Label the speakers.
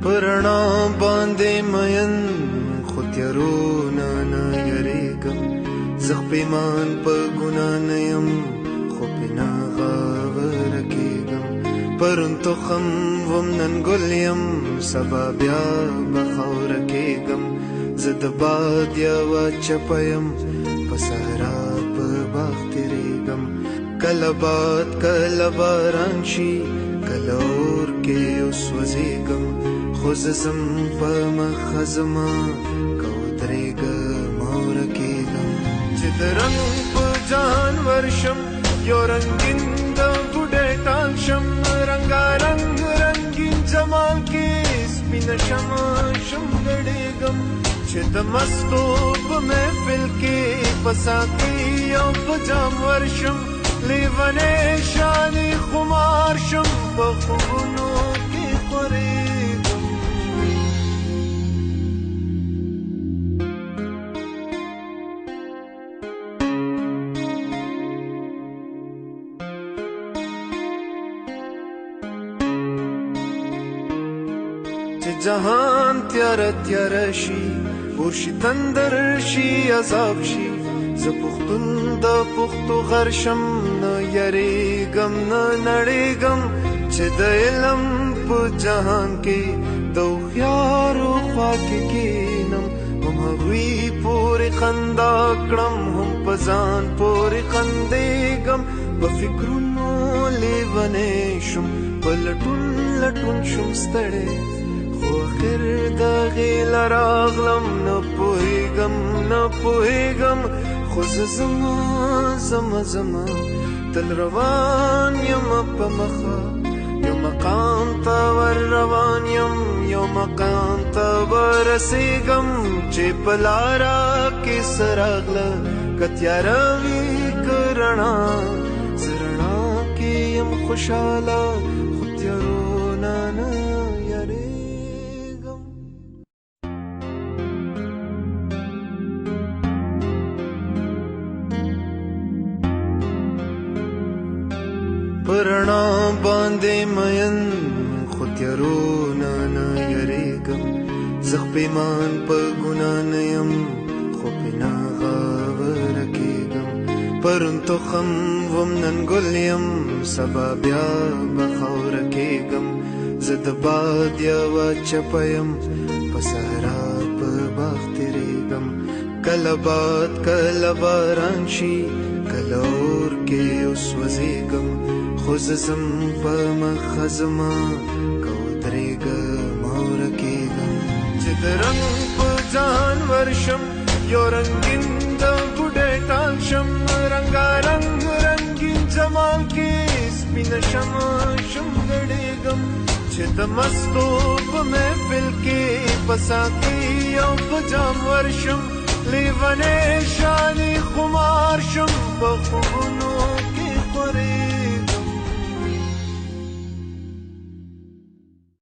Speaker 1: پرنا باندې مین خو تیارونه نه یریږم زه پیمان په ګناه نه یم خو پې نه غاوره کېږم پرون تخم وم نن ګل یم سبا بیا به خاوره کېږم زه د باد یوه چپه یم په صحرا په باغ تېرېږم کله باد کله باران شي کله اور کې وسوځېږم خو زه ځم په مخه زما که ودرېږم او ورکېږم چې د رنګ په جهان ورشم یو رنګین د بوډۍ ټال شم رنګارنګ رنګین جمال کې سپینه شمع شم ګډېږم چې د مستو په محفل کې په ساقي او په جام ورشم لیونی شانې خمار شم په خوبونو کې خورېږم چې جهان تیاره تیاره شي اور شي تندر شي عذاب شي زه پښتون د پښتو غر شم نه یریږم نه نړېږم چې د علم په جهان کې د هوښیارو خوا کې کښېنم هم هغوی پورې خندا کړم هم په ځان پورې خندېږم په فکرونو لیونی شم په لټون لټون شم ستړی خو اخر د هغې له راغلم نه پوهېږم نه پوهېږم خو زه زما تل روان یم په مخه یو مقام ته ور روان یم یو مقام ته ورسېږم چې په لاره کې څه راغله که تیاره وي که رڼا زه رڼا کې یم خوشحاله خو تیارو نه یریږم پرنا باندې مین خو تیارونه نه یریږم زه پیمان په ګناه نه یم خو پې نه غاوره کېږم پرون تخم وم نن ګل یم سبا بیا به خاوره کېږم زه د باد یوه چپه یم په صحرا په باغ تېرېږم کله باد کله باران شي کله اور کې وسوځېږم خو زه ځم په مخه زما که ودرېږم او ورکېږم چې د رنګ په جهان ورشم یو رنګین د بوډۍ ټال شم رنګارنګ رنګین جمال کې سپینه شمع شم ګډېږم چې د مستو په محفل کې په ساقي او په جام ورشم لیونی شانې خمار شم په خوبونو